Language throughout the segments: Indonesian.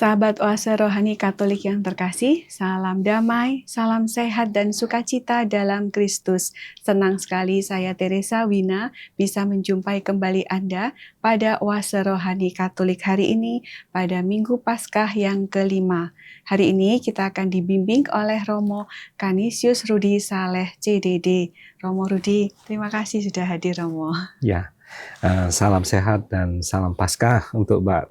Sahabat Oase Rohani Katolik yang terkasih, salam damai, salam sehat dan sukacita dalam Kristus. Senang sekali saya Teresa Wina bisa menjumpai kembali Anda pada Oase Rohani Katolik hari ini pada Minggu Paskah yang kelima. Hari ini kita akan dibimbing oleh Romo Canisius Rudi Saleh CDD. Romo Rudi, terima kasih sudah hadir Romo. Ya. Salam sehat dan salam Paskah untuk Mbak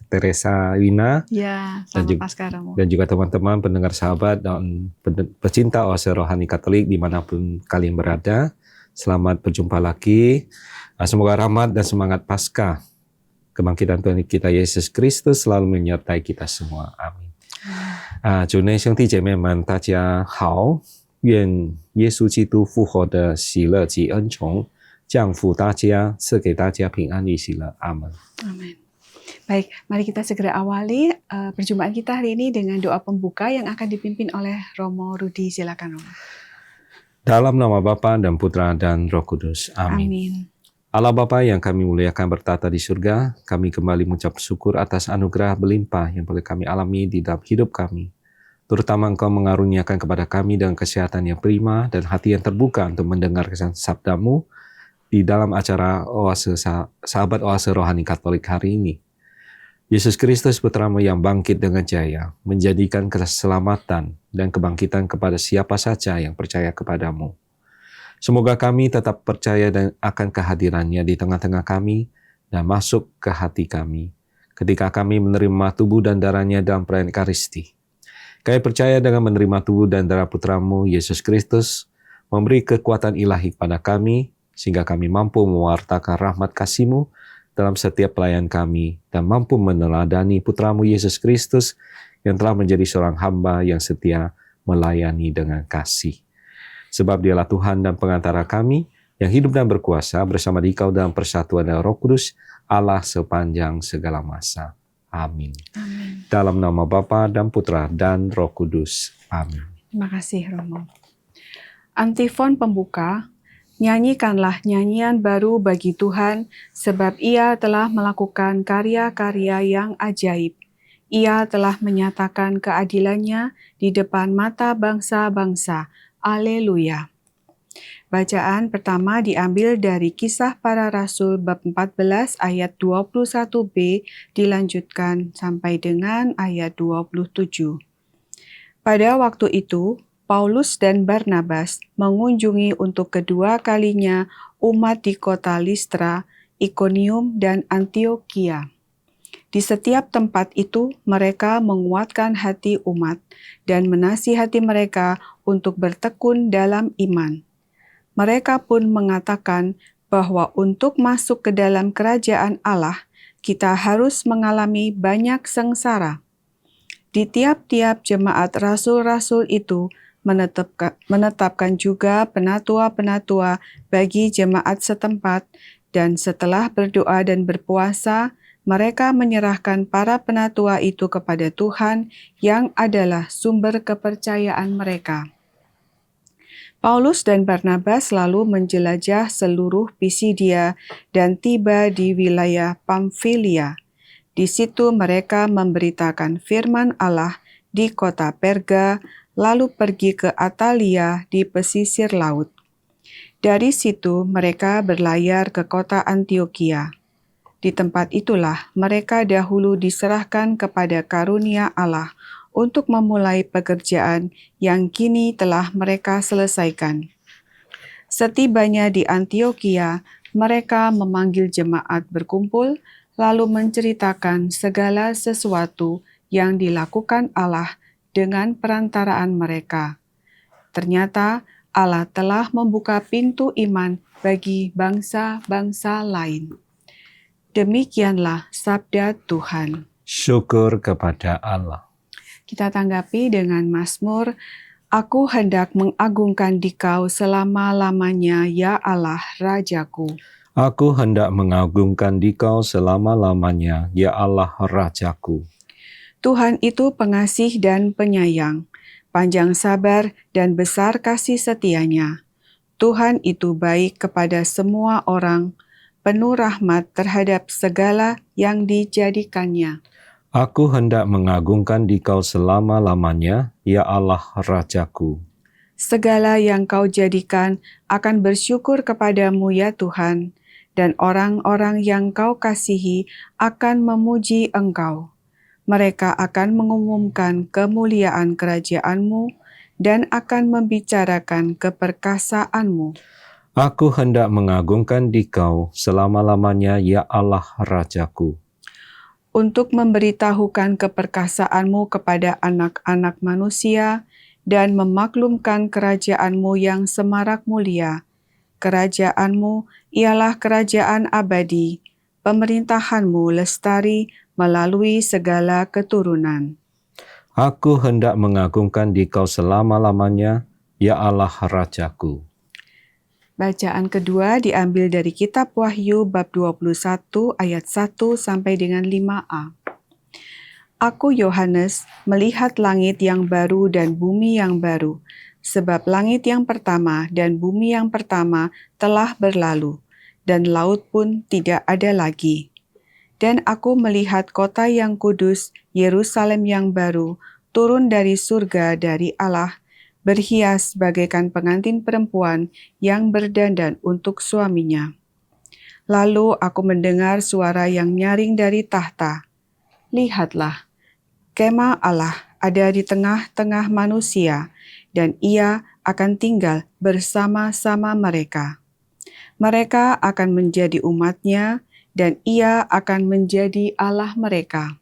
Teresa Wina. Ya, salam Paskah Romo. Dan juga teman-teman pendengar sahabat dan pecinta Oase Rohani Katolik dimanapun kalian berada. Selamat berjumpa lagi. Semoga rahmat dan semangat Paskah kebangkitan Tuhan kita Yesus Kristus selalu menyertai kita semua. Amin. 主内兄弟姐妹们，大家好，愿耶稣基督复活的喜乐及恩宠降福大家，赐给大家平安与喜乐。阿门。 Amin. Baik, mari kita segera awali perjumpaan kita hari ini dengan doa pembuka yang akan dipimpin oleh Romo Rudi. Silakan Romo. Dalam nama Bapa dan Putra dan Roh Kudus. Amin. Amin. Allah Bapa yang kami muliakan bertata di surga, kami kembali mengucap syukur atas anugerah berlimpah yang boleh kami alami di dalam hidup kami. Terutama Engkau mengaruniakan kepada kami dengan kesehatan yang prima dan hati yang terbuka untuk mendengar sabda-Mu di dalam acara Sahabat Oase Rohani Katolik hari ini. Yesus Kristus Putra-Mu yang bangkit dengan jaya, menjadikan keselamatan dan kebangkitan kepada siapa saja yang percaya kepada-Mu. Semoga kami tetap percaya dan akan kehadiran-Nya di tengah-tengah kami dan masuk ke hati kami ketika kami menerima tubuh dan darah-Nya dalam perayaan Ekaristi. Kami percaya dengan menerima tubuh dan darah Putra-Mu, Yesus Kristus, memberi kekuatan ilahi kepada kami, sehingga kami mampu mewartakan rahmat kasih-Mu dalam setiap pelayan kami, dan mampu meneladani Putra-Mu Yesus Kristus yang telah menjadi seorang hamba yang setia melayani dengan kasih. Sebab Dialah Tuhan dan pengantara kami, yang hidup dan berkuasa bersama Dikau dalam persatuan dengan Roh Kudus, Allah sepanjang segala masa. Amin. Amin. Dalam nama Bapa dan Putra dan Roh Kudus. Amin. Terima kasih Romo. Antifon pembuka, nyanyikanlah nyanyian baru bagi Tuhan, sebab Ia telah melakukan karya-karya yang ajaib. Ia telah menyatakan keadilannya di depan mata bangsa-bangsa. Haleluya. Bacaan pertama diambil dari Kisah Para Rasul bab 14 ayat 21b dilanjutkan sampai dengan ayat 27. Pada waktu itu, Paulus dan Barnabas mengunjungi untuk kedua kalinya umat di kota Listra, Ikonium, dan Antiokhia. Di setiap tempat itu, mereka menguatkan hati umat dan menasihati mereka untuk bertekun dalam iman. Mereka pun mengatakan bahwa untuk masuk ke dalam kerajaan Allah, kita harus mengalami banyak sengsara. Di tiap-tiap jemaat rasul-rasul itu menetapkan juga penatua-penatua bagi jemaat setempat, dan setelah berdoa dan berpuasa, mereka menyerahkan para penatua itu kepada Tuhan yang adalah sumber kepercayaan mereka. Paulus dan Barnabas lalu menjelajah seluruh Pisidia dan tiba di wilayah Pamfilia. Di situ mereka memberitakan firman Allah di kota Perga, lalu pergi ke Atalia di pesisir laut. Dari situ mereka berlayar ke kota Antiokhia. Di tempat itulah mereka dahulu diserahkan kepada karunia Allah untuk memulai pekerjaan yang kini telah mereka selesaikan. Setibanya di Antiokhia, mereka memanggil jemaat berkumpul, lalu menceritakan segala sesuatu yang dilakukan Allah dengan perantaraan mereka. Ternyata Allah telah membuka pintu iman bagi bangsa-bangsa lain. Demikianlah sabda Tuhan. Syukur kepada Allah. Kita tanggapi dengan Mazmur, Aku hendak mengagungkan Dikau selama-lamanya, ya Allah Rajaku. Aku hendak mengagungkan Dikau selama-lamanya, ya Allah Rajaku. Tuhan itu pengasih dan penyayang, panjang sabar dan besar kasih setianya. Tuhan itu baik kepada semua orang, penuh rahmat terhadap segala yang dijadikannya. Aku hendak mengagungkan Dikau selama-lamanya, ya Allah Rajaku. Segala yang Kau jadikan akan bersyukur kepadamu ya Tuhan, dan orang-orang yang Kau kasihi akan memuji Engkau. Mereka akan mengumumkan kemuliaan kerajaan-Mu dan akan membicarakan keperkasaanmu. Aku hendak mengagungkan Dikau selama-lamanya, ya Allah Rajaku. Untuk memberitahukan keperkasaanmu kepada anak-anak manusia dan memaklumkan kerajaan-Mu yang semarak mulia. Kerajaan-Mu ialah kerajaan abadi, pemerintahan-Mu lestari melalui segala keturunan. Aku hendak mengagungkan Dikau selama-lamanya, ya Allah Rajaku. Bacaan kedua diambil dari kitab Wahyu bab 21 ayat 1 sampai dengan 5a. Aku Yohanes melihat langit yang baru dan bumi yang baru, sebab langit yang pertama dan bumi yang pertama telah berlalu, dan laut pun tidak ada lagi. Dan aku melihat kota yang kudus, Yerusalem yang baru, turun dari surga dari Allah, berhias bagaikan pengantin perempuan yang berdandan untuk suaminya. Lalu aku mendengar suara yang nyaring dari tahta. Lihatlah, kemah Allah ada di tengah-tengah manusia, dan Ia akan tinggal bersama-sama mereka. Mereka akan menjadi umat-Nya, dan Ia akan menjadi Allah mereka.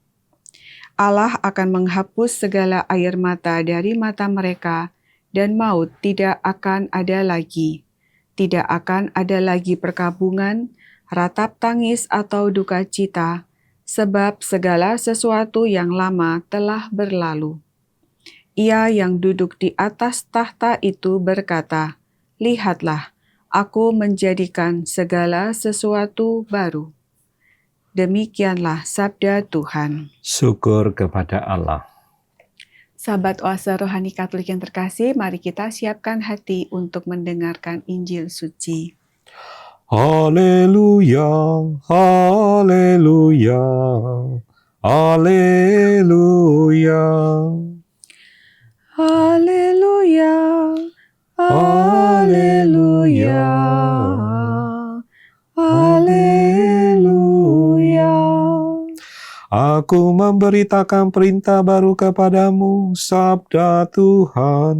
Allah akan menghapus segala air mata dari mata mereka, dan maut tidak akan ada lagi. Tidak akan ada lagi perkabungan, ratap tangis atau duka cita, sebab segala sesuatu yang lama telah berlalu. Ia yang duduk di atas tahta itu berkata, "Lihatlah, aku menjadikan segala sesuatu baru." Demikianlah sabda Tuhan. Syukur kepada Allah. Sahabat Oase Rohani Katolik yang terkasih, mari kita siapkan hati untuk mendengarkan Injil suci. Haleluya, haleluya, haleluya. Haleluya, haleluya, haleluya. Aku memberitakan perintah baru kepadamu, sabda Tuhan,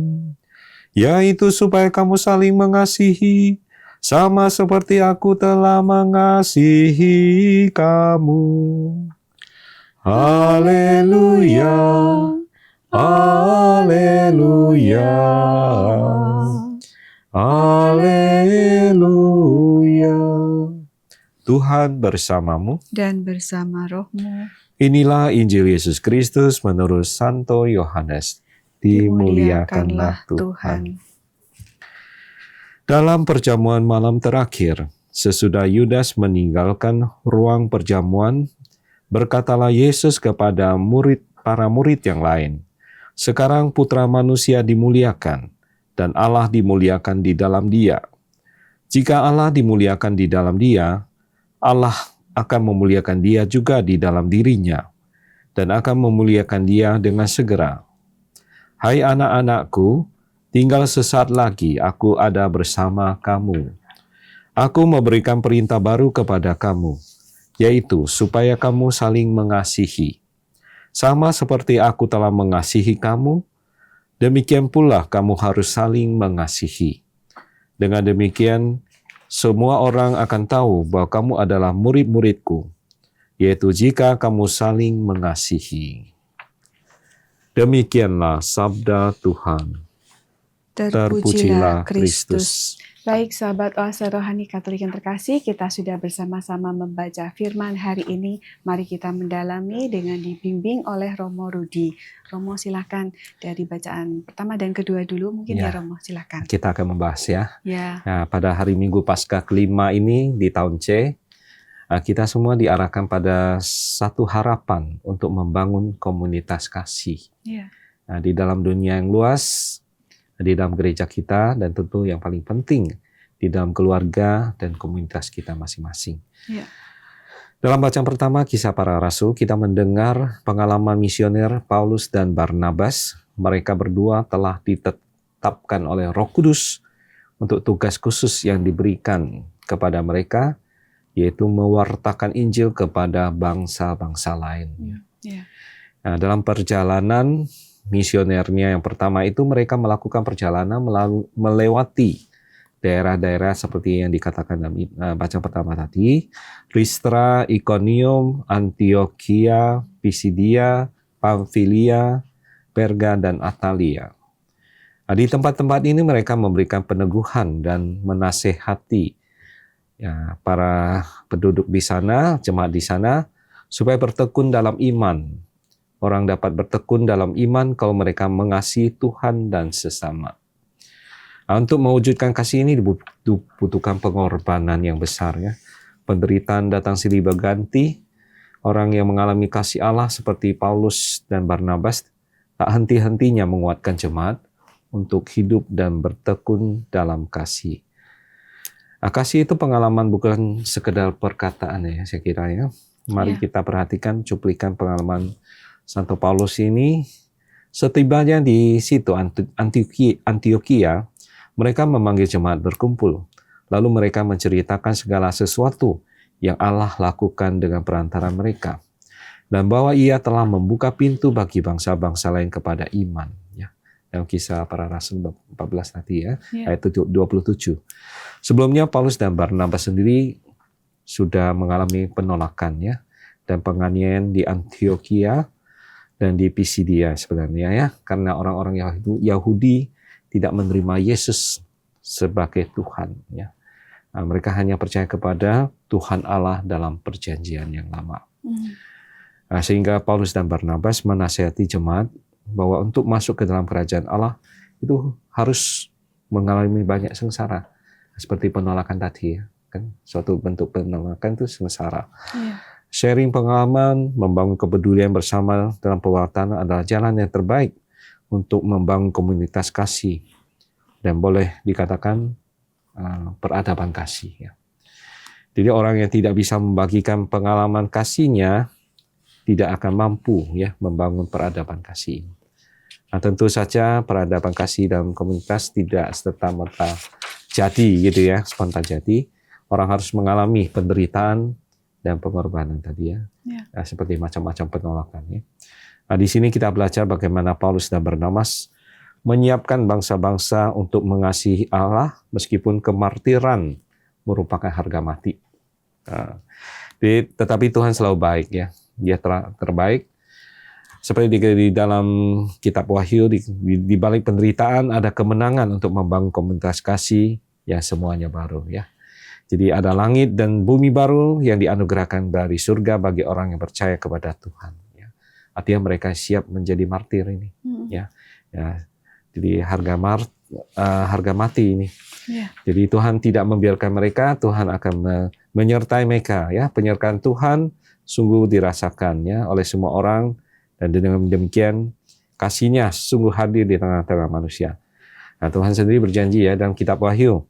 yaitu supaya kamu saling mengasihi, sama seperti aku telah mengasihi kamu. Haleluya, haleluya, haleluya. Tuhan bersamamu. Dan bersama rohmu. Inilah Injil Yesus Kristus menurut Santo Yohanes. Dimuliakanlah Tuhan. Dalam perjamuan malam terakhir, sesudah Yudas meninggalkan ruang perjamuan, berkatalah Yesus kepada para murid yang lain, "Sekarang Putra Manusia dimuliakan, dan Allah dimuliakan di dalam Dia. Jika Allah dimuliakan di dalam Dia, Allah akan memuliakan Dia juga di dalam dirinya, dan akan memuliakan Dia dengan segera. Hai anak-anakku, tinggal sesaat lagi aku ada bersama kamu. Aku memberikan perintah baru kepada kamu, yaitu supaya kamu saling mengasihi. Sama seperti aku telah mengasihi kamu, demikian pula kamu harus saling mengasihi. Dengan demikian, semua orang akan tahu bahwa kamu adalah murid-muridku, yaitu jika kamu saling mengasihi." Demikianlah sabda Tuhan. Terpujilah Kristus. Baik sahabat Oase Rohani Katolik yang terkasih, kita sudah bersama-sama membaca firman hari ini. Mari kita mendalami dengan dibimbing oleh Romo Rudi. Romo silakan dari bacaan pertama dan kedua dulu mungkin ya Romo, silakan. Kita akan membahas ya. Ya. Nah, pada hari Minggu Paskah kelima ini di tahun C, kita semua diarahkan pada satu harapan untuk membangun komunitas kasih. Ya. Nah, di dalam dunia yang luas, di dalam gereja kita, dan tentu yang paling penting di dalam keluarga dan komunitas kita masing-masing. Ya. Dalam bacaan pertama Kisah Para Rasul, kita mendengar pengalaman misioner Paulus dan Barnabas. Mereka berdua telah ditetapkan oleh Roh Kudus untuk tugas khusus yang diberikan kepada mereka, yaitu mewartakan Injil kepada bangsa-bangsa lain. Ya. Nah, dalam perjalanan misionernya yang pertama itu, mereka melakukan perjalanan melewati daerah-daerah seperti yang dikatakan dalam bacaan pertama tadi, Listra, Iconium, Antioquia, Pisidia, Pamfilia, Perga, dan Atalia. Nah, di tempat-tempat ini mereka memberikan peneguhan dan menasehati para penduduk di sana, jemaat di sana, supaya bertekun dalam iman. Orang dapat bertekun dalam iman kalau mereka mengasihi Tuhan dan sesama. Untuk mewujudkan kasih ini dibutuhkan pengorbanan yang besar. Penderitaan datang silih berganti. Orang yang mengalami kasih Allah seperti Paulus dan Barnabas tak henti-hentinya menguatkan jemaat untuk hidup dan bertekun dalam kasih. Kasih itu pengalaman bukan sekedar perkataan saya kira ya. Mari kita perhatikan cuplikan pengalaman Santo Paulus ini. Setibanya di situ Antioquia, mereka memanggil jemaat berkumpul. Lalu mereka menceritakan segala sesuatu yang Allah lakukan dengan perantara mereka. Dan bahwa Ia telah membuka pintu bagi bangsa-bangsa lain kepada iman. Dalam Kisah Para Rasul 14 tadi ayat 27. Sebelumnya Paulus dan Barnabas sendiri sudah mengalami penolakan dan penganiayaan di Antioquia dan di Pisidia sebenarnya karena orang-orang Yahudi tidak menerima Yesus sebagai Tuhan. Nah, mereka hanya percaya kepada Tuhan Allah dalam perjanjian yang lama. Nah, sehingga Paulus dan Barnabas menasihati jemaat bahwa untuk masuk ke dalam kerajaan Allah itu harus mengalami banyak sengsara. Seperti penolakan tadi kan suatu bentuk penolakan itu sengsara. Sharing pengalaman, membangun kepedulian bersama dalam pewartaan adalah jalan yang terbaik untuk membangun komunitas kasih dan boleh dikatakan peradaban kasih. Jadi orang yang tidak bisa membagikan pengalaman kasihnya tidak akan mampu membangun peradaban kasih. Nah, tentu saja peradaban kasih dalam komunitas tidak serta-merta jadi spontan jadi. Orang harus mengalami penderitaan dan pengorbanan tadi seperti macam-macam penolakan. Nah, di sini kita belajar bagaimana Paulus dan Barnabas menyiapkan bangsa-bangsa untuk mengasihi Allah meskipun kemartiran merupakan harga mati. Tetapi Tuhan selalu baik Dia terbaik. Seperti di dalam kitab Wahyu, di balik penderitaan ada kemenangan untuk membangun komunitas kasih yang semuanya baru. Jadi ada langit dan bumi baru yang dianugerahkan dari surga bagi orang yang percaya kepada Tuhan. Artinya mereka siap menjadi martir ini. Jadi harga mati ini. Jadi Tuhan tidak membiarkan mereka, Tuhan akan menyertai mereka. Penyertaan Tuhan sungguh dirasakan oleh semua orang. Dan dengan demikian kasih-Nya sungguh hadir di tengah-tengah manusia. Nah, Tuhan sendiri berjanji dalam kitab Wahyu.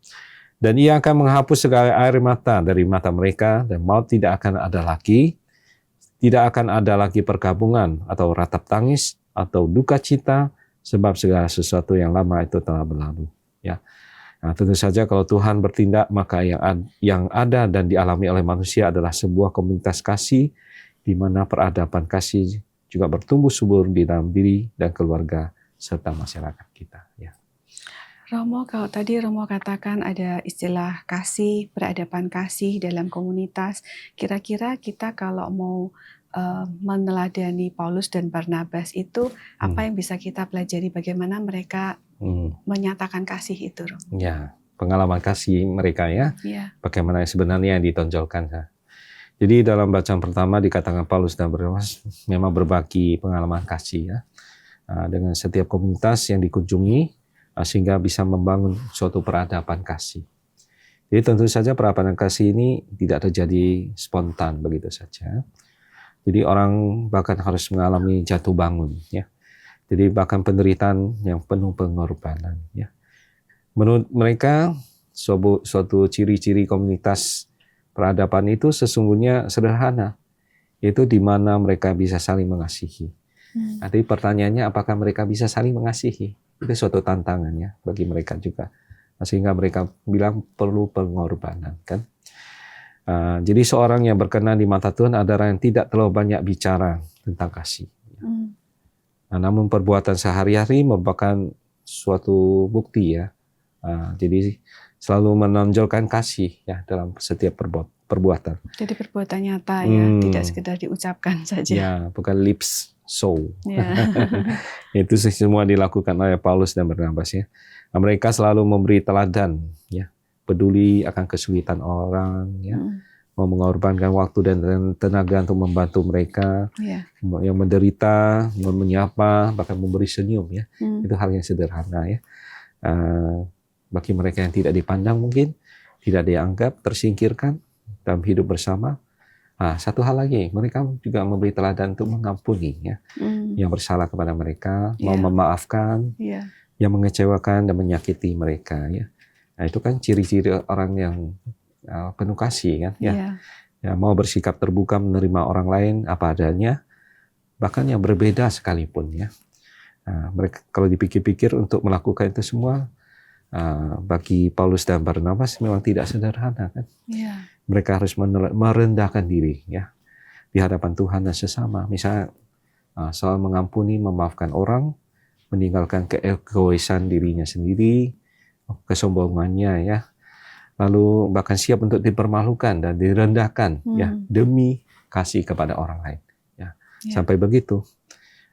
Dan Ia akan menghapus segala air mata dari mata mereka dan maut tidak akan ada lagi. Tidak akan ada lagi perkabungan atau ratap tangis atau duka cita sebab segala sesuatu yang lama itu telah berlalu. Nah, tentu saja kalau Tuhan bertindak maka yang ada dan dialami oleh manusia adalah sebuah komunitas kasih di mana peradaban kasih juga bertumbuh subur di dalam diri dan keluarga serta masyarakat kita. Romo, kalau tadi Romo katakan ada istilah kasih, peradaban kasih dalam komunitas, kira-kira kita kalau mau meneladani Paulus dan Barnabas itu, apa yang bisa kita pelajari bagaimana mereka menyatakan kasih itu, Romo? Pengalaman kasih mereka bagaimana sebenarnya yang ditonjolkan. Jadi dalam bacaan pertama dikatakan Paulus dan Barnabas memang berbagi pengalaman kasih dengan setiap komunitas yang dikunjungi sehingga bisa membangun suatu peradaban kasih. Jadi tentu saja peradaban kasih ini tidak terjadi spontan begitu saja. Jadi orang bahkan harus mengalami jatuh bangun. Jadi bahkan penderitaan yang penuh pengorbanan. Menurut mereka suatu ciri-ciri komunitas Peradaban itu sesungguhnya sederhana, itu di mana mereka bisa saling mengasihi. Tapi pertanyaannya apakah mereka bisa saling mengasihi? Itu suatu tantangannya bagi mereka juga. Sehingga mereka bilang perlu pengorbanan, kan? Jadi seorang yang berkenan di mata Tuhan adalah yang tidak terlalu banyak bicara tentang kasih. Namun perbuatan sehari-hari merupakan suatu bukti ya. Jadi selalu menonjolkan kasih ya dalam setiap perbuatan. Jadi perbuatan nyata ya, tidak sekedar diucapkan saja. Ya, bukan lips show. Ya. Itu semua dilakukan oleh Paulus dan Barnabas ya. Mereka selalu memberi teladan ya, peduli akan kesulitan orang ya. Mau mengorbankan waktu dan tenaga untuk membantu mereka yang menderita, menyapa, bahkan memberi senyum ya. Itu hal yang sederhana ya. Bagi mereka yang tidak dipandang mungkin, tidak dianggap, tersingkirkan dalam hidup bersama. Satu hal lagi, mereka juga memberi teladan untuk mengampuni ya, yang bersalah kepada mereka, mau memaafkan, yang mengecewakan dan menyakiti mereka ya. Itu kan ciri-ciri orang yang penuh kasih kan ya. Ya, mau bersikap terbuka menerima orang lain apa adanya, bahkan yang berbeda sekalipun ya. Mereka kalau dipikir-pikir untuk melakukan itu semua bagi Paulus dan Barnabas memang tidak sederhana kan. Mereka harus merendahkan diri ya di hadapan Tuhan dan sesama. Misalnya soal mengampuni, memaafkan orang, meninggalkan keegoisan dirinya sendiri, kesombongannya ya. Lalu bahkan siap untuk dipermalukan dan direndahkan ya demi kasih kepada orang lain ya. Sampai begitu.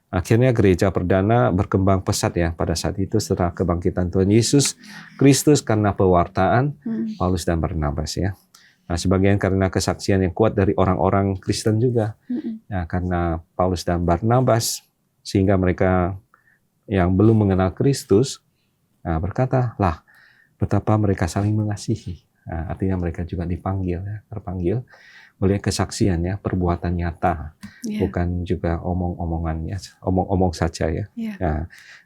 Akhirnya gereja perdana berkembang pesat ya pada saat itu setelah kebangkitan Tuhan Yesus Kristus karena pewartaan Paulus dan Barnabas ya. Sebagian karena kesaksian yang kuat dari orang-orang Kristen juga. Ya, karena Paulus dan Barnabas sehingga mereka yang belum mengenal Kristus berkata, "Lah, betapa mereka saling mengasihi." Artinya mereka juga terpanggil oleh kesaksian ya, perbuatan nyata, bukan juga omong-omongan ya, omong-omong saja ya.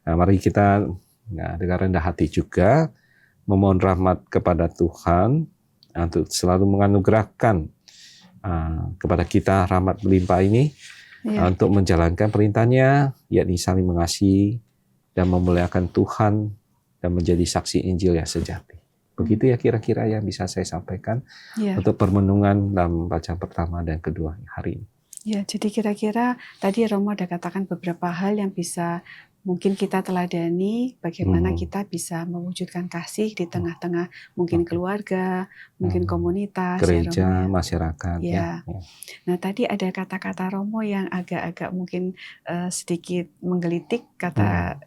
Mari kita dengan rendah hati juga memohon rahmat kepada Tuhan untuk selalu menganugerahkan kepada kita rahmat melimpah ini untuk menjalankan perintahnya, yakni saling mengasihi dan memuliakan Tuhan dan menjadi saksi Injil yang sejati. Begitu ya kira-kira yang bisa saya sampaikan untuk permenungan dalam bacaan pertama dan kedua hari ini. Ya, jadi kira-kira tadi Romo ada katakan beberapa hal yang bisa mungkin kita teladani, bagaimana kita bisa mewujudkan kasih di tengah-tengah mungkin keluarga, mungkin komunitas, gereja, masyarakat. Ya. Nah, tadi ada kata-kata Romo yang agak-agak mungkin sedikit menggelitik, kata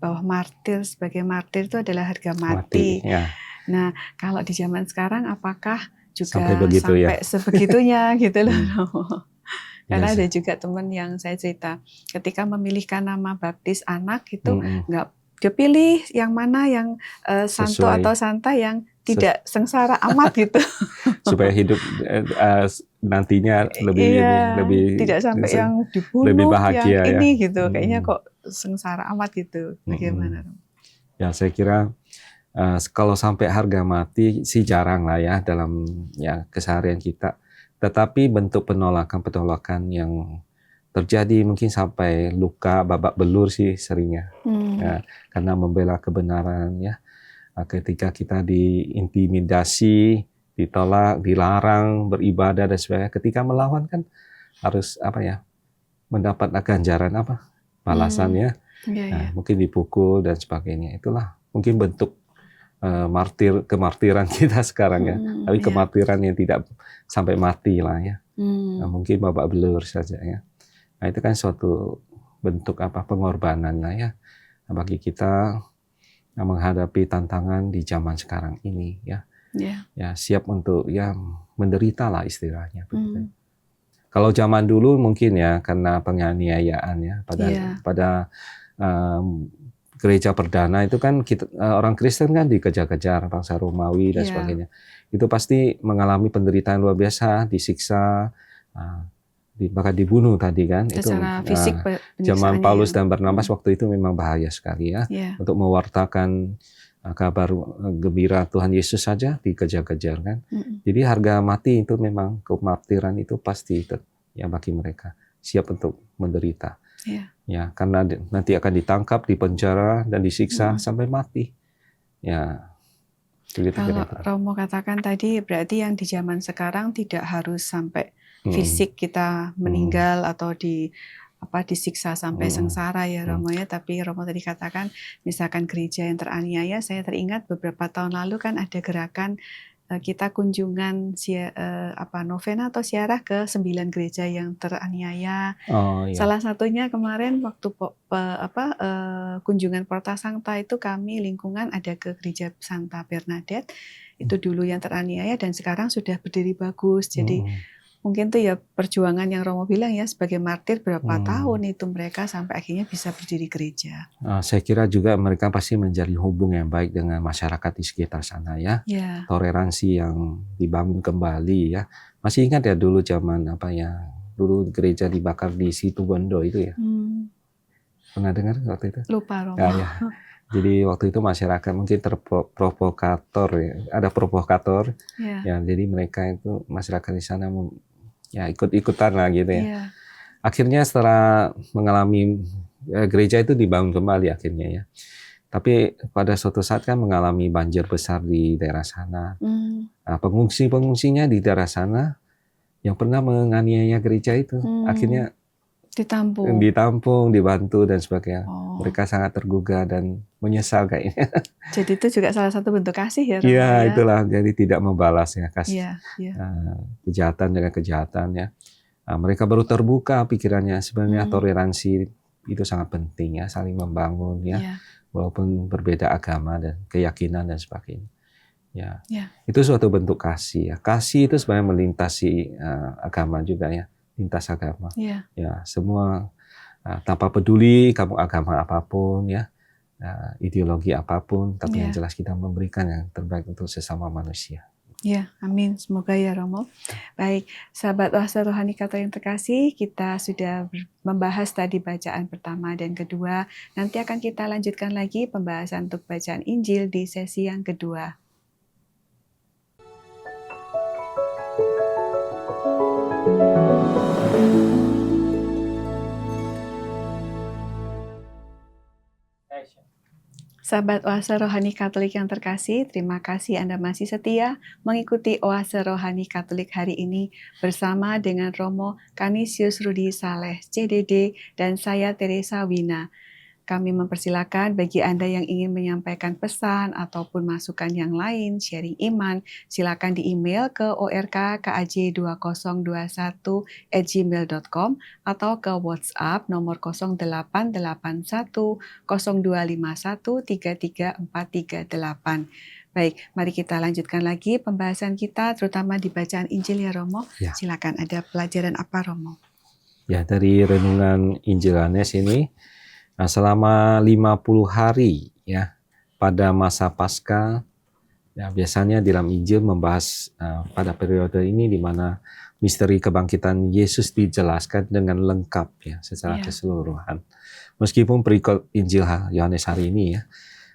bahwa sebagai martir itu adalah harga mati. Nah, kalau di zaman sekarang apakah juga sampai sebegitunya gitu loh. Karena ada juga teman yang saya cerita, ketika memilihkan nama baptis anak itu nggak dia pilih yang mana yang santo atau santa yang tidak sengsara amat gitu. Supaya hidup nantinya lebih tidak sampai yang dibunuh, lebih bahagia, yang ini gitu. Kayaknya kok sengsara amat gitu. Bagaimana? Ya, saya kira kalau sampai harga mati sih jarang lah ya dalam keseharian kita. Tetapi bentuk penolakan yang terjadi mungkin sampai luka babak belur sih seringnya. Karena membela kebenaran ya. Ketika kita diintimidasi, ditolak, dilarang beribadah dan sebagainya. Ketika melawan kan harus mendapat ganjaran balasannya. Mungkin dipukul dan sebagainya. Itulah mungkin bentuk kemartiran kita sekarang ya. Tapi kemartiran yang tidak sampai mati lah ya. Mungkin babak belur saja ya. Nah, itu kan suatu bentuk pengorbanan lah ya bagi kita menghadapi tantangan di zaman sekarang ini ya. Ya, siap untuk menderita lah istilahnya. Kalau zaman dulu mungkin ya karena penganiayaan ya pada gereja perdana itu kan orang Kristen kan dikejar-kejar bangsa Romawi dan sebagainya. Itu pasti mengalami penderitaan luar biasa, disiksa, bahkan dibunuh tadi kan. Secara fisik zaman Paulus dan Barnabas waktu itu memang bahaya sekali ya. Untuk mewartakan kabar gembira Tuhan Yesus saja dikejar-kejar kan. Jadi harga mati itu memang kemartiran itu pasti ya bagi mereka siap untuk menderita. Ya, karena nanti akan ditangkap, dipenjara dan disiksa sampai mati. Ya. Kalau Romo katakan tadi berarti yang di zaman sekarang tidak harus sampai fisik kita meninggal atau disiksa sampai sengsara ya Romo ya, tapi Romo tadi katakan misalkan gereja yang teraniaya, saya teringat beberapa tahun lalu kan ada gerakan kita kunjungan novena atau siarah ke 9 gereja yang teraniaya. Salah satunya kemarin waktu kunjungan Porta Sancta itu kami lingkungan ada ke gereja Santa Bernadette, itu dulu yang teraniaya dan sekarang sudah berdiri bagus. Jadi mungkin tuh ya perjuangan yang Romo bilang ya, sebagai martir berapa tahun itu mereka sampai akhirnya bisa berdiri gereja. Saya kira juga mereka pasti menjalin hubungan yang baik dengan masyarakat di sekitar sana ya. Toleransi yang dibangun kembali ya. Masih ingat ya dulu zaman dulu gereja dibakar di Situbondo itu ya. Pernah dengar waktu itu? Lupa Romo. Ya. Jadi waktu itu masyarakat mungkin terprovokator ya. Ada provokator. Ya, jadi mereka itu masyarakat di sana ya ikut-ikutan lah gitu ya. Akhirnya setelah mengalami gereja itu dibangun kembali akhirnya ya. Tapi pada suatu saat kan mengalami banjir besar di daerah sana. Nah, pengungsi-pengungsinya di daerah sana yang pernah menganiaya gereja itu akhirnya ditampung, dibantu dan sebagainya. Mereka sangat tergugah dan menyesal kayaknya. Jadi itu juga salah satu bentuk kasih ya Romo. Iya, itulah. Jadi tidak membalas ya kasih kejahatan dengan kejahatan ya. Nah, mereka baru terbuka pikirannya. Sebenarnya toleransi itu sangat penting ya, saling membangun ya, walaupun berbeda agama dan keyakinan dan sebagainya. Ya, itu suatu bentuk kasih ya. Kasih itu sebenarnya melintasi agama juga ya, lintas agama. Ya, semua tanpa peduli kamu agama apapun ya, ideologi apapun, tapi yang jelas kita memberikan yang terbaik untuk sesama manusia. Ya, amin. Semoga ya Romo. Baik, sahabat Oase Rohani Katolik yang terkasih, kita sudah membahas tadi bacaan pertama dan kedua. Nanti akan kita lanjutkan lagi pembahasan untuk bacaan Injil di sesi yang kedua. Sahabat Oase Rohani Katolik yang terkasih, terima kasih Anda masih setia mengikuti Oase Rohani Katolik hari ini bersama dengan Romo Canisius Rudi Saleh, CDD, dan saya Teresa Wina. Kami mempersilakan bagi Anda yang ingin menyampaikan pesan ataupun masukan yang lain, sharing iman, silakan di email ke ork.kaj2021@gmail.com atau ke WhatsApp nomor 0881-0251-334338. Baik, mari kita lanjutkan lagi pembahasan kita, terutama di bacaan Injil ya Romo. Silakan, ada pelajaran apa Romo? Ya, dari renungan Injil Yohanes ini, selama 50 hari ya pada masa Paskah, ya biasanya di dalam Injil membahas pada periode ini di mana misteri kebangkitan Yesus dijelaskan dengan lengkap ya secara keseluruhan. Meskipun perikop Injil Yohanes hari ini ya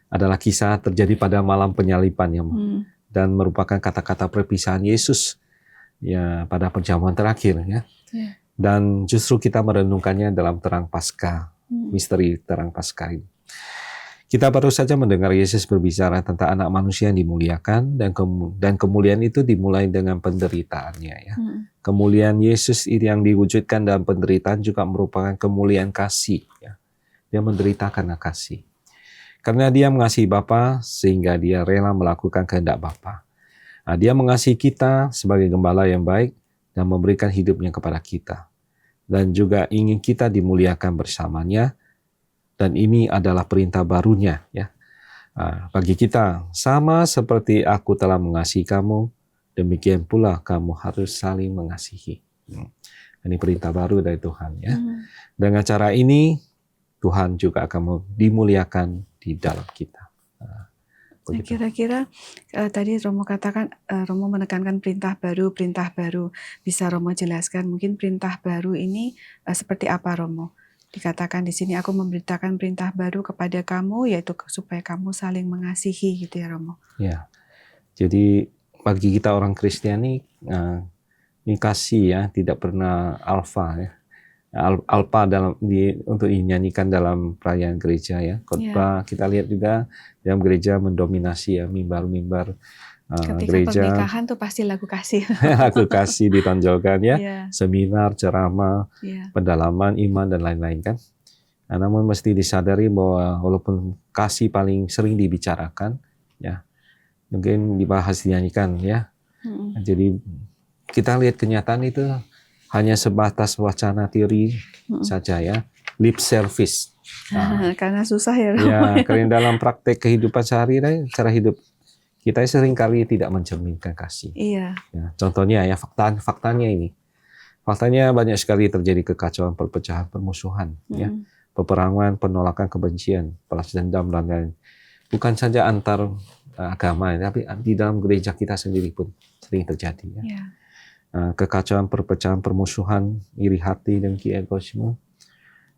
adalah kisah terjadi pada malam penyaliban ya, dan merupakan kata-kata perpisahan Yesus ya pada perjamuan terakhir ya. Dan justru kita merenungkannya dalam terang Paskah. Misteri terang Paskah ini. Kita baru saja mendengar Yesus berbicara tentang anak manusia yang dimuliakan dan kemuliaan itu dimulai dengan penderitaannya ya. Kemuliaan Yesus yang diwujudkan dalam penderitaan juga merupakan kemuliaan kasih ya. Dia menderita karena kasih. Karena dia mengasihi Bapa sehingga dia rela melakukan kehendak Bapa. Nah, dia mengasihi kita sebagai gembala yang baik dan memberikan hidupnya kepada kita. Dan juga ingin kita dimuliakan bersamanya, dan ini adalah perintah barunya ya. Bagi kita, sama seperti aku telah mengasihi kamu, demikian pula kamu harus saling mengasihi. Ini perintah baru dari Tuhan ya. Dengan cara ini Tuhan juga akan dimuliakan di dalam kita. Kira-kira tadi Romo katakan, Romo menekankan perintah baru. Bisa Romo jelaskan mungkin perintah baru ini seperti apa Romo? Dikatakan di sini, aku memberitakan perintah baru kepada kamu, yaitu supaya kamu saling mengasihi, gitu ya Romo. Ya, jadi bagi kita orang Kristiani, ini kasih ya, tidak pernah alfa ya. Alfa untuk dinyanyikan dalam perayaan gereja ya. Khotbah kita lihat juga dalam gereja mendominasi ya, mimbar-mimbar Ketika gereja. pernikahan tuh pasti lagu kasih. Lagu kasih ditonjolkan ya. Iya. Seminar, ceramah, pendalaman iman dan lain-lain kan. Nah, namun mesti disadari bahwa walaupun kasih paling sering dibicarakan ya, mungkin dibahas dinyanyikan ya. Jadi kita lihat kenyataan itu hanya sebatas wacana teori saja ya, lip service. Karena susah ya. Ya, karena dalam praktek kehidupan sehari-hari, cara hidup kita sering kali tidak mencerminkan kasih. Iya. Ya, contohnya ya, faktanya ini, faktanya banyak sekali terjadi kekacauan, perpecahan, permusuhan, ya, peperangan, penolakan, kebencian, balas dendam dan lain. Bukan saja antar agama, tapi di dalam gereja kita sendiri pun sering terjadi. Ya. Yeah. Kekacauan, perpecahan, permusuhan, iri hati, dengki, egoisme,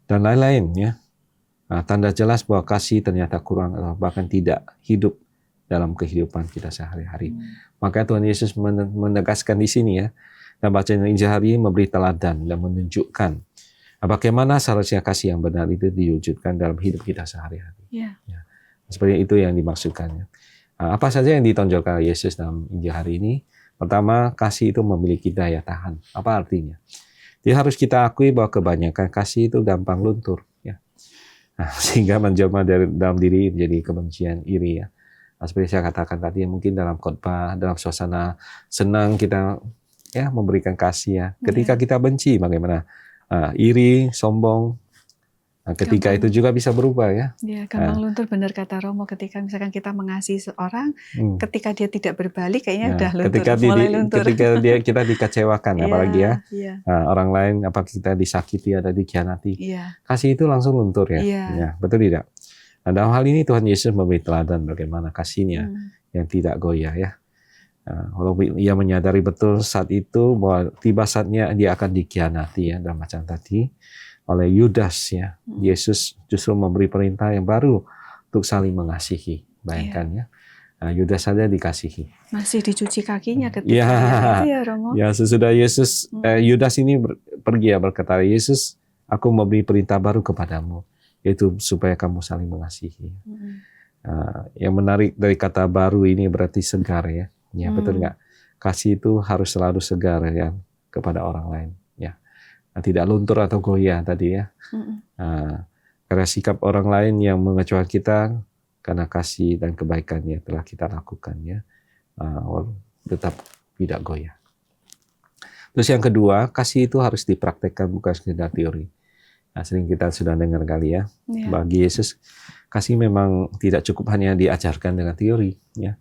dan lain-lain. Ya. Tanda jelas bahwa kasih ternyata kurang atau bahkan tidak hidup dalam kehidupan kita sehari-hari. Maka Tuhan Yesus menegaskan di sini ya, dan bacaan Injil hari ini memberi teladan dan menunjukkan bagaimana seharusnya kasih yang benar itu diwujudkan dalam hidup kita sehari-hari. Yeah. Ya. Seperti itu yang dimaksudkannya. Apa saja yang ditonjolkan Yesus dalam Injil hari ini? Pertama, kasih itu memiliki daya tahan. Apa artinya? Jadi harus kita akui bahwa kebanyakan kasih itu gampang luntur, ya. Sehingga menjelma dalam diri menjadi kebencian, iri, ya. Seperti saya katakan tadi, mungkin dalam khotbah, dalam suasana senang kita ya memberikan kasih ya. Ketika kita benci, bagaimana? Iri, sombong. Ketika gampang, itu juga bisa berubah ya. Ya, gampang luntur, benar kata Romo. Ketika misalkan kita mengasihi seorang, ketika dia tidak berbalik, kayaknya udah luntur, mulai luntur. Ketika kita dikecewakan, apalagi ya, orang lain, apa kita disakiti atau dikhianati, kasih itu langsung luntur ya. Ya, betul tidak? Nah, dalam hal ini Tuhan Yesus memberi teladan bagaimana kasihnya yang tidak goyah ya. Walaupun ia menyadari betul saat itu bahwa tiba saatnya dia akan dikhianati ya, dalam macam tadi oleh Yudas ya. Yesus justru memberi perintah yang baru untuk saling mengasihi. Bayangkan ya. Yudas saja dikasihi. Masih dicuci kakinya ketika itu ya Romo. Ya, sesudah Yesus Yudas ini pergi ya, berkata, Yesus, aku memberi perintah baru kepadamu, yaitu supaya kamu saling mengasihi. Yang menarik dari kata baru ini berarti segar ya. Ya, betul nggak? Kasih itu harus selalu segar ya kepada orang lain. Ya. Tidak luntur atau goyah tadi ya. Karena sikap orang lain yang mengecewakan kita karena kasih dan kebaikannya telah kita lakukan ya, tetap tidak goyah. Terus yang kedua, kasih itu harus dipraktekkan, bukan sekedar teori. Sering kita sudah dengar kali ya. Bagi Yesus, kasih memang tidak cukup hanya diajarkan dengan teori ya.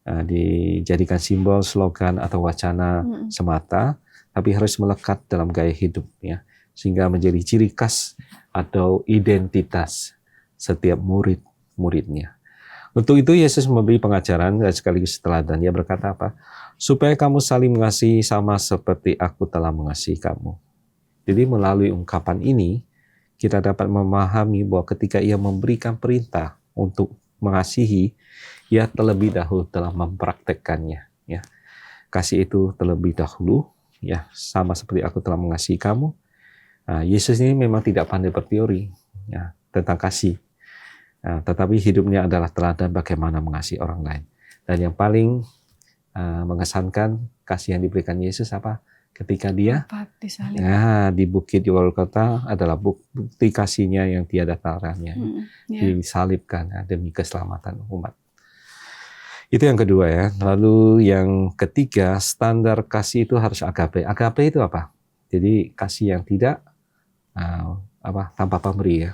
Dijadikan simbol, slogan atau wacana semata, tapi harus melekat dalam gaya hidup ya, sehingga menjadi ciri khas atau identitas setiap murid-muridnya. Untuk itu Yesus memberi pengajaran dan sekaligus teladan. Dia berkata apa? Supaya kamu saling mengasihi sama seperti aku telah mengasihi kamu. Jadi melalui ungkapan ini kita dapat memahami bahwa ketika ia memberikan perintah untuk mengasihi, ia terlebih dahulu telah mempraktekkannya ya. Kasih itu terlebih dahulu ya, sama seperti aku telah mengasihi kamu. Yesus ini memang tidak pandai berteori ya, tentang kasih, tetapi hidupnya adalah teladan bagaimana mengasihi orang lain. Dan yang paling mengesankan kasih yang diberikan Yesus apa? Ketika dia di Bukit Golgota adalah bukti kasihnya yang tiada taranya, disalibkan demi keselamatan umat. Itu yang kedua ya. Lalu yang ketiga, standar kasih itu harus agape. Agape itu apa? Jadi kasih yang tidak tanpa pemberi ya.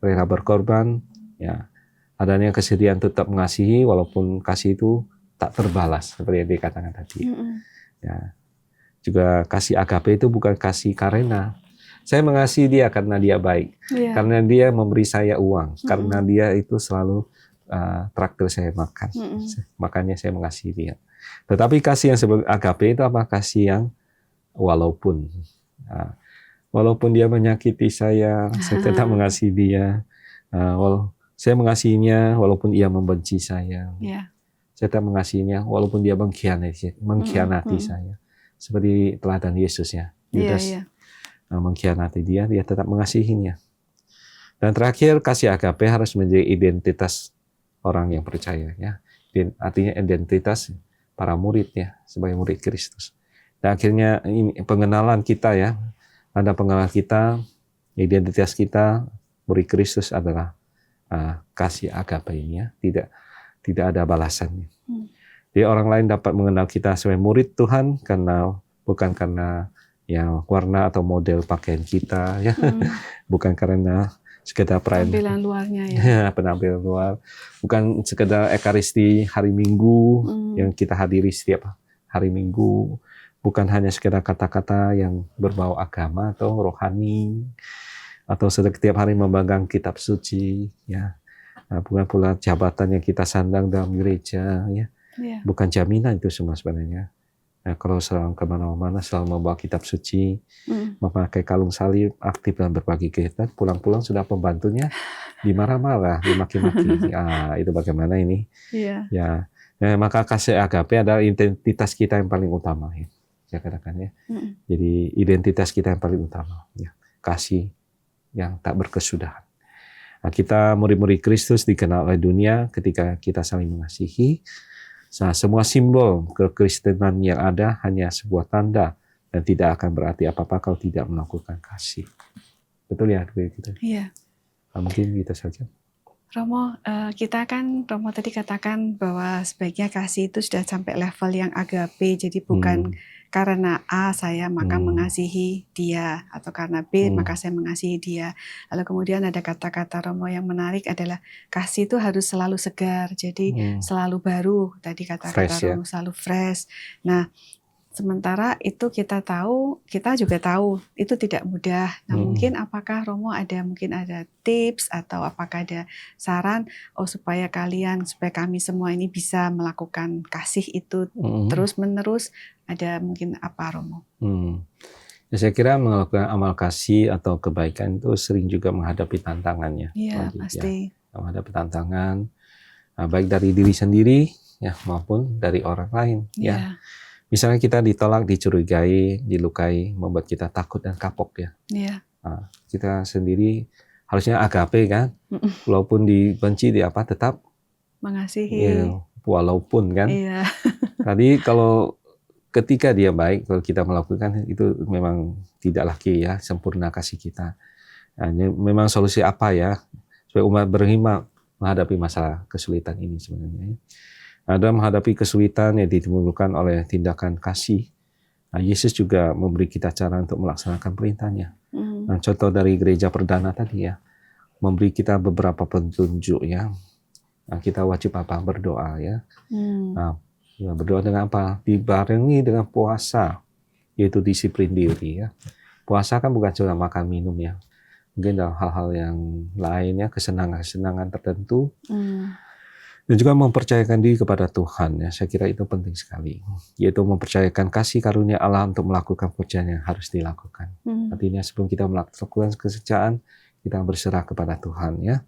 Rela berkorban ya. Adanya kesediaan tetap mengasihi walaupun kasih itu tak terbalas seperti yang dikatakan tadi. Ya. Juga kasih agape itu bukan kasih karena saya mengasihi dia karena dia baik, karena dia memberi saya uang, karena dia itu selalu traktir saya makan, makanya saya mengasihi dia. Tetapi kasih yang sebagai agape itu apa? Kasih yang walaupun Walaupun dia menyakiti saya tetap mengasihi dia. Saya mengasihinya walaupun ia membenci saya. Ya. Saya tetap mengasihinya walaupun dia mengkhianati saya. Seperti teladan Yesus ya. Yudas mengkhianati dia tetap mengasihinya. Dan terakhir, kasih agape harus menjadi identitas orang yang percaya ya. Artinya identitas para murid ya, sebagai murid Kristus. Dan akhirnya ini pengenalan kita ya. Ada pengenalan kita, identitas kita murid Kristus adalah kasih agape ini ya. Tidak ada balasannya. Jadi orang lain dapat mengenal kita sebagai murid Tuhan bukan karena ya warna atau model pakaian kita ya. Bukan karena sekedar penampilan luarnya ya. Penampilan luar. Bukan sekedar ekaristi hari Minggu yang kita hadiri setiap hari Minggu. Bukan hanya sekedar kata-kata yang berbau agama atau rohani, atau setiap hari memegang kitab suci, ya. Bukan pula jabatan yang kita sandang dalam gereja, ya. Bukan jaminan itu semua sebenarnya. Kalau selalu kemana-mana, selalu membawa kitab suci, memakai kalung salib, aktif dalam berbagi kegiatan, pulang-pulang sudah pembantunya dimarah-marah, dimaki-maki. Itu bagaimana ini? Ya. Maka kasih agape adalah identitas kita yang paling utama, ya. Saya katakan ya. Jadi identitas kita yang paling utama, ya. Kasih yang tak berkesudahan. Kita murid-murid Kristus dikenal oleh dunia ketika kita saling mengasihi. Semua simbol kekristenan yang ada hanya sebuah tanda dan tidak akan berarti apa-apa kalau tidak melakukan kasih. Betul ya, gitu. Iya. Mungkin gitu saja. Romo, Romo tadi katakan bahwa sebaiknya kasih itu sudah sampai level yang agape, jadi bukan karena A saya maka mengasihi dia, atau karena B maka saya mengasihi dia. Lalu kemudian ada kata-kata Romo yang menarik adalah kasih itu harus selalu segar, jadi selalu baru. Tadi kata-kata Romo selalu fresh. Nah, sementara itu kita juga tahu itu tidak mudah. Nah, mungkin apakah Romo mungkin ada tips atau apakah ada saran supaya kami semua ini bisa melakukan kasih itu terus-menerus, ada mungkin apa Romo? Ya, saya kira melakukan amal kasih atau kebaikan itu sering juga menghadapi tantangannya. Iya, pasti. Ya, menghadapi tantangan baik dari diri sendiri ya maupun dari orang lain ya. Misalnya kita ditolak, dicurigai, dilukai, membuat kita takut dan kapok ya. Nah, kita sendiri harusnya agape kan, walaupun dibenci tetap mengasihi. Ya, walaupun kan. Iya. Tadi ketika dia baik, kalau kita melakukan itu memang tidak lagi ya sempurna kasih kita. Nah, memang solusi apa ya supaya umat beriman menghadapi masalah kesulitan ini sebenarnya. Dalam menghadapi kesulitan yang ditimbulkan oleh tindakan kasih, Yesus juga memberi kita cara untuk melaksanakan perintahnya. Nah, contoh dari gereja perdana tadi ya, memberi kita beberapa petunjuk ya. Nah, kita wajib berdoa ya. Nah, ya, berdoa dengan apa? Dibarengi dengan puasa, yaitu disiplin diri ya. Puasa kan bukan cuma makan minum ya, mungkin dalam hal-hal yang lainnya, kesenangan-kesenangan tertentu. Dan juga mempercayakan diri kepada Tuhan ya, saya kira itu penting sekali, yaitu mempercayakan kasih karunia Allah untuk melakukan pekerjaan yang harus dilakukan. Artinya sebelum kita melakukan kesucian, kita berserah kepada Tuhan ya.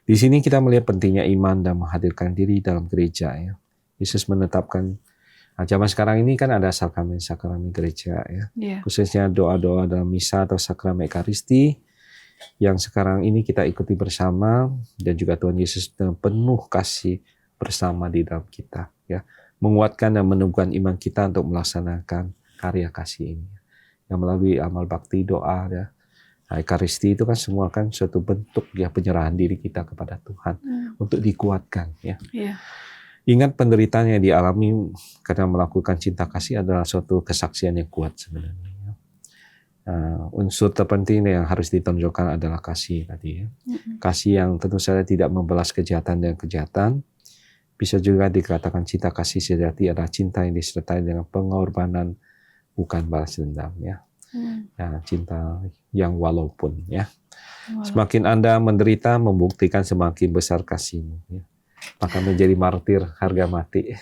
Di sini kita melihat pentingnya iman dan menghadirkan diri dalam gereja ya. Yesus menetapkan, zaman sekarang ini kan ada sakramen-sakramen gereja ya, khususnya doa-doa dalam misa atau sakramen ekaristi yang sekarang ini kita ikuti bersama, dan juga Tuhan Yesus dengan penuh kasih bersama di dalam kita ya, menguatkan dan menumbuhkan iman kita untuk melaksanakan karya kasih ini yang melalui amal bakti, doa ya. Nah, ekaristi itu kan semua kan suatu bentuk ya penyerahan diri kita kepada Tuhan untuk dikuatkan ya. Ingat penderitaan yang dialami karena melakukan cinta kasih adalah suatu kesaksian yang kuat sebenarnya. Unsur terpenting yang harus ditonjolkan adalah kasih tadi ya. Kasih yang tentu saja tidak membalas kejahatan dan kejahatan. Bisa juga dikatakan cinta kasih sejati adalah cinta yang disertai dengan pengorbanan, bukan balas dendam ya. Ya, cinta yang walaupun ya. Semakin Anda menderita membuktikan semakin besar kasihmu ya. Maka menjadi martir harga mati.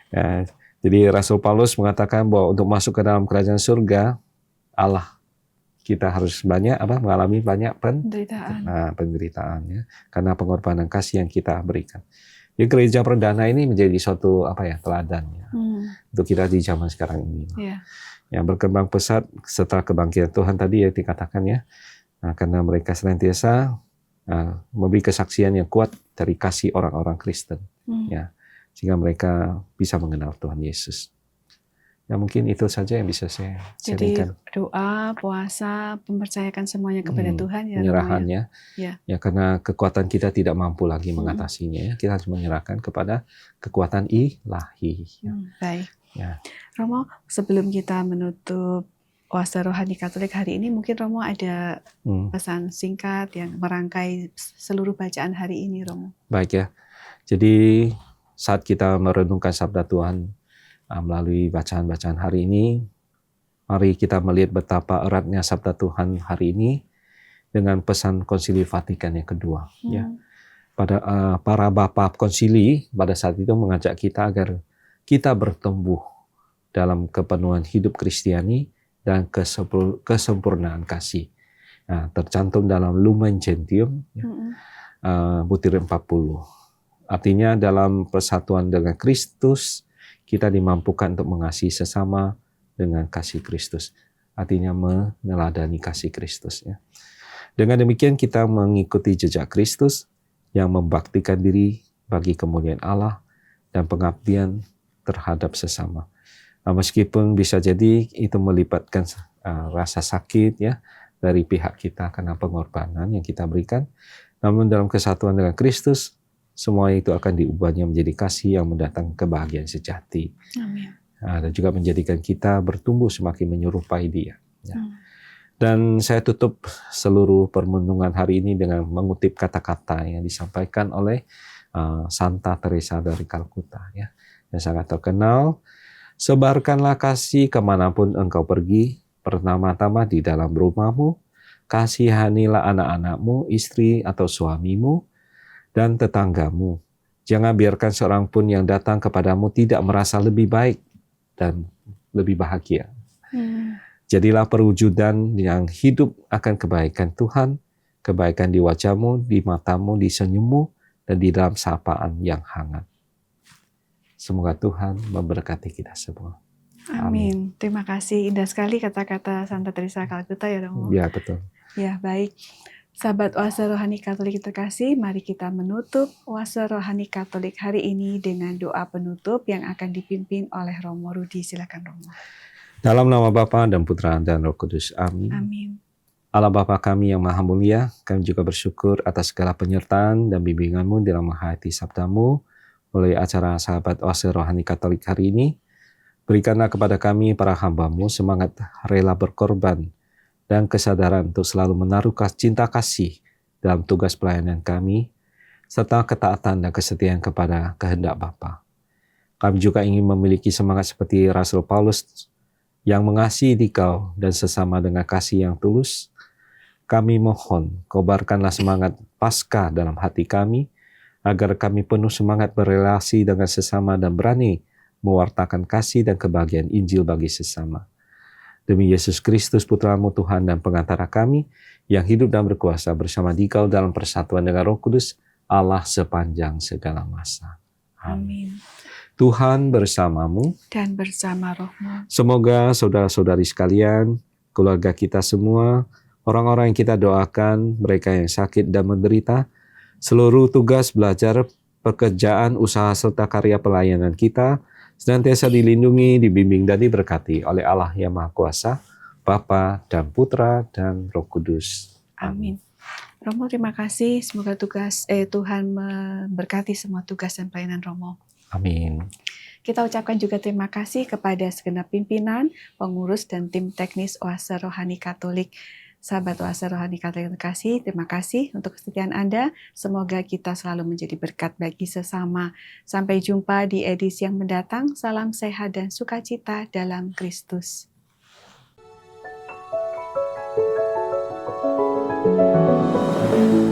Ya, jadi Rasul Paulus mengatakan bahwa untuk masuk ke dalam kerajaan surga Allah kita harus mengalami banyak Penderitaan. penderitaan ya, karena pengorbanan kasih yang kita berikan. Jadi gereja perdana ini menjadi suatu teladan ya, untuk kita di zaman sekarang ini. Yeah. Yang berkembang pesat setelah kebangkitan Tuhan tadi ya dikatakan ya, karena mereka senantiasa memberi kesaksian yang kuat dari kasih orang-orang Kristen, ya, sehingga mereka bisa mengenal Tuhan Yesus. Ya mungkin itu saja yang bisa saya sharingkan. Jadi doa, puasa, mempercayakan semuanya kepada Tuhan ya. Penyerahannya, ya karena kekuatan kita tidak mampu lagi mengatasinya. Ya. Kita harus menyerahkan kepada kekuatan ilahi. Ya. Baik. Ya. Romo, sebelum kita menutup Oase Rohani Katolik hari ini, mungkin Romo ada pesan singkat yang merangkai seluruh bacaan hari ini, Romo. Baik ya. Jadi saat kita merenungkan sabda Tuhan melalui bacaan-bacaan hari ini, mari kita melihat betapa eratnya sabda Tuhan hari ini dengan pesan Konsili Vatikan yang kedua. Ya. Pada para bapa konsili pada saat itu mengajak kita agar kita bertumbuh dalam kepenuhan hidup Kristiani dan kesempurnaan kasih. Nah, tercantum dalam Lumen Gentium, butir 40. Artinya dalam persatuan dengan Kristus, kita dimampukan untuk mengasihi sesama dengan kasih Kristus. Artinya meneladani kasih Kristus. Ya. Dengan demikian kita mengikuti jejak Kristus yang membaktikan diri bagi kemuliaan Allah dan pengabdian terhadap sesama. Nah, meskipun bisa jadi itu melibatkan rasa sakit ya dari pihak kita karena pengorbanan yang kita berikan, namun dalam kesatuan dengan Kristus, semua itu akan diubahnya menjadi kasih yang mendatangkan kebahagiaan sejati. Amin. Dan juga menjadikan kita bertumbuh semakin menyerupai Dia. Ya. Dan saya tutup seluruh permenungan hari ini dengan mengutip kata-kata yang disampaikan oleh Santa Teresa dari Kalkuta, ya, yang sangat terkenal. Sebarkanlah kasih kemanapun engkau pergi, pertama-tama di dalam rumahmu, kasihanilah anak-anakmu, istri atau suamimu, dan tetanggamu. Jangan biarkan seorang pun yang datang kepadamu tidak merasa lebih baik dan lebih bahagia. Jadilah perwujudan yang hidup akan kebaikan Tuhan, kebaikan di wajahmu, di matamu, di senyummu, dan di dalam sapaan yang hangat. Semoga Tuhan memberkati kita semua. Amin. Terima kasih. Indah sekali kata-kata Santa Teresa Kalkuta ya, Romo. Ya, betul. Ya, baik. Sahabat Oase Rohani Katolik terkasih, mari kita menutup Oase Rohani Katolik hari ini dengan doa penutup yang akan dipimpin oleh Romo Rudi. Silakan, Romo. Dalam nama Bapa dan Putra dan Roh Kudus. Amin. Amin. Allah Bapa kami yang maha mulia, kami juga bersyukur atas segala penyertaan dan bimbingan-Mu dalam menghayati sabda-Mu melalui acara Sahabat Oase Rohani Katolik hari ini. Berikanlah kepada kami para hamba-Mu semangat rela berkorban dan kesadaran untuk selalu menaruh cinta kasih dalam tugas pelayanan kami, serta ketaatan dan kesetiaan kepada kehendak Bapa. Kami juga ingin memiliki semangat seperti Rasul Paulus yang mengasihi dikau dan sesama dengan kasih yang tulus. Kami mohon, kobarkanlah semangat Paskah dalam hati kami, agar kami penuh semangat berelasi dengan sesama dan berani mewartakan kasih dan kebahagiaan Injil bagi sesama. Demi Yesus Kristus, Putra-Mu Tuhan dan pengantara kami, yang hidup dan berkuasa bersama Dikau dalam persatuan dengan Roh Kudus, Allah sepanjang segala masa. Amin. Tuhan bersamamu dan bersama rohmu. Semoga saudara-saudari sekalian, keluarga kita semua, orang-orang yang kita doakan, mereka yang sakit dan menderita, seluruh tugas belajar, pekerjaan, usaha serta karya pelayanan kita senantiasa dilindungi, dibimbing dan diberkati oleh Allah yang Maha Kuasa, Bapa dan Putra dan Roh Kudus. Amin. Romo, terima kasih. Semoga Tuhan memberkati semua tugas dan pelayanan Romo. Amin. Kita ucapkan juga terima kasih kepada segenap pimpinan, pengurus, dan tim teknis Oase Rohani Katolik. Sahabat Oase Rohani Katolik terkasih, terima kasih untuk kesetiaan Anda. Semoga kita selalu menjadi berkat bagi sesama. Sampai jumpa di edisi yang mendatang. Salam sehat dan sukacita dalam Kristus. Thank you.